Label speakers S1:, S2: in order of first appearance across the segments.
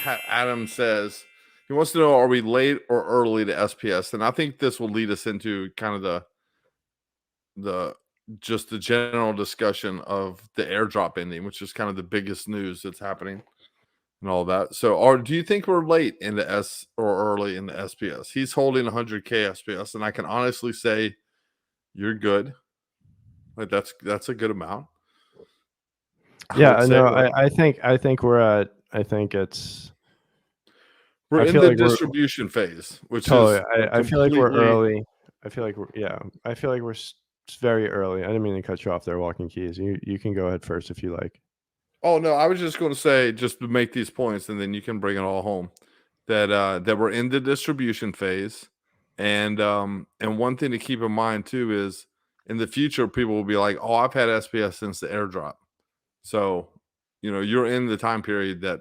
S1: Adam says he wants to know, are we late or early to SPS? And I think this will lead us into kind of the just the general discussion of the airdrop ending, which is kind of the biggest news that's happening and all that. So, do you think we're late in the S or early in the SPS? He's holding 100K SPS, and I can honestly say you're good. Like that's a good amount.
S2: Yeah, no, I think we're at. I think it's.
S1: We're
S2: I
S1: in
S2: feel
S1: the
S2: like we're
S1: distribution phase, which
S2: totally.
S1: is
S2: I feel like we're early. I feel like I feel like we're very early. I didn't mean to cut you off there, Walkingkys. You can go ahead first if you like.
S1: Oh no, I was just going to say, just to make these points, and then you can bring it all home. That we're in the distribution phase, and one thing to keep in mind too is in the future people will be like, oh, I've had SPS since the airdrop. So, you're in the time period that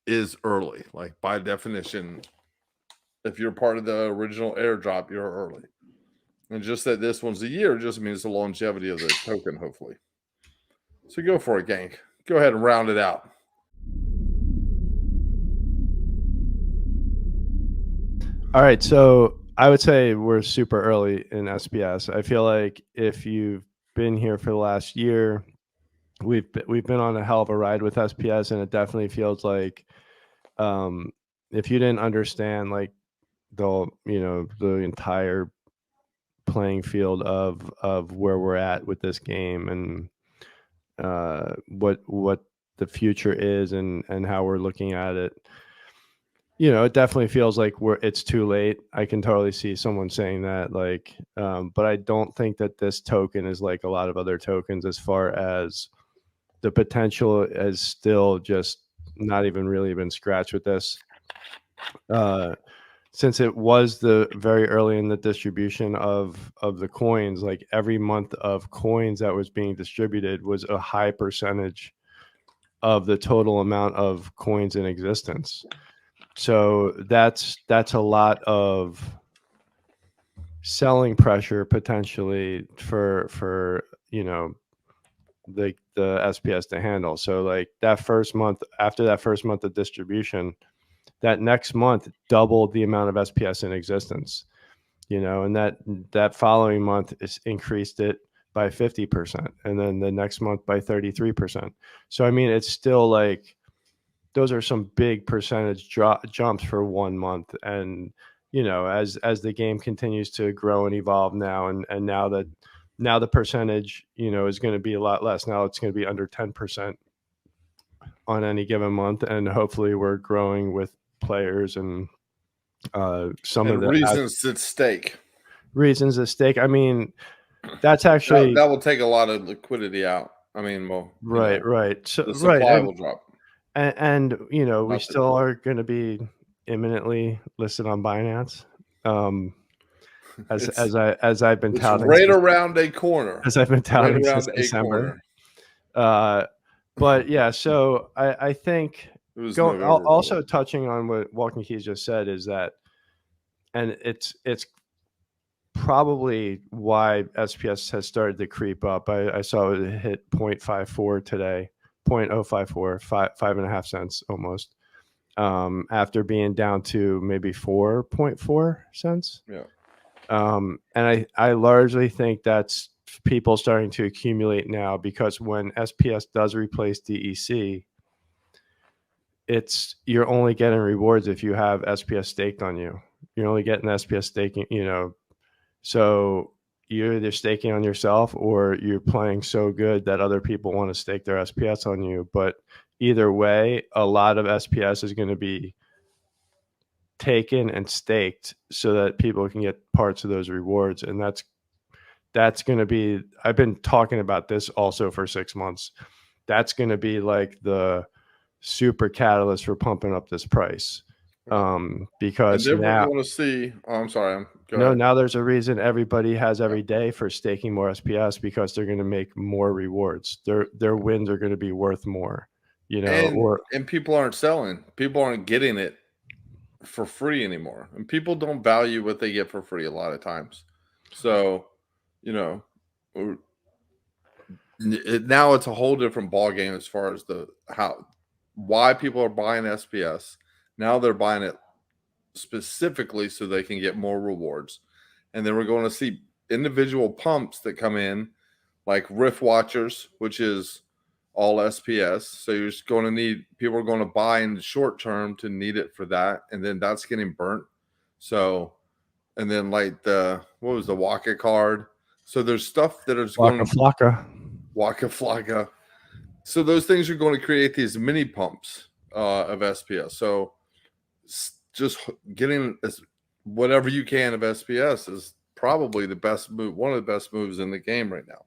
S1: is early. Like by definition, if you're part of the original airdrop, you're early. And just that this one's a year just means the longevity of the token, hopefully. So go for it, Gank. Go ahead and round it out.
S2: All right, so I would say we're super early in SPS. I feel like if you've been here for the last year, we've been on a hell of a ride with SPS, and it definitely feels like if you didn't understand like the entire playing field of where we're at with this game and what the future is and how we're looking at it. It definitely feels like it's too late. I can totally see someone saying that, like, but I don't think that this token is like a lot of other tokens as far as the potential is still just not even really been scratched with this. Since it was the very early in the distribution of the coins, like every month of coins that was being distributed was a high percentage of the total amount of coins in existence. So that's a lot of selling pressure potentially for the SPS to handle. So like that first month, after that first month of distribution, that next month doubled the amount of SPS in existence, and that following month is increased it by 50%, and then the next month by 33%. So I mean, it's still like those are some big percentage jumps for 1 month. And as the game continues to grow and evolve now, and now the percentage is going to be a lot less. Now it's going to be under 10% on any given month, and hopefully we're growing with players and some of the
S1: reasons at stake.
S2: Reasons at stake. I mean, that's actually
S1: that will take a lot of liquidity out. I mean, well,
S2: right. So
S1: the supply will drop.
S2: And we still are going to be imminently listed on Binance. As I've been touting,
S1: right around a corner.
S2: As I've been touting since December. But yeah, so I think also touching on what Walkingkys just said is that, and it's probably why SPS has started to creep up. I saw it hit 0.54 today, 0.054, 5.5 cents almost, after being down to maybe 4.4 cents.
S1: Yeah.
S2: And I largely think that's people starting to accumulate now, because when SPS does replace DEC, you're only getting rewards if you have SPS staked on you. You're only getting SPS staking, so you're either staking on yourself or you're playing so good that other people want to stake their SPS on you. But either way, a lot of SPS is going to be taken and staked so that people can get parts of those rewards. And that's going to be, I've been talking about this also for 6 months. That's going to be like the super catalyst for pumping up this price. Because
S1: and then
S2: now
S1: we're going to see. Oh, I'm sorry.
S2: Now there's a reason everybody has every day for staking more SPS, because they're going to make more rewards. Their wins are going to be worth more,
S1: and people aren't selling. People aren't getting it for free anymore, and people don't value what they get for free a lot of times. So, now it's a whole different ball game as far as why people are buying SPS Now they're buying it specifically so they can get more rewards. And then we're going to see individual pumps that come in, like Rift Watchers, which is all SPS. So you're just going to need, people are going to buy in the short term to need it for that. And then that's getting burnt. So, and then like the Waka card. So there's stuff that is
S2: Waka
S1: going to
S2: Flocka.
S1: Waka Flocka. So those things are going to create these mini pumps of SPS. So just getting whatever you can of SPS is probably the best move, one of the best moves in the game right now.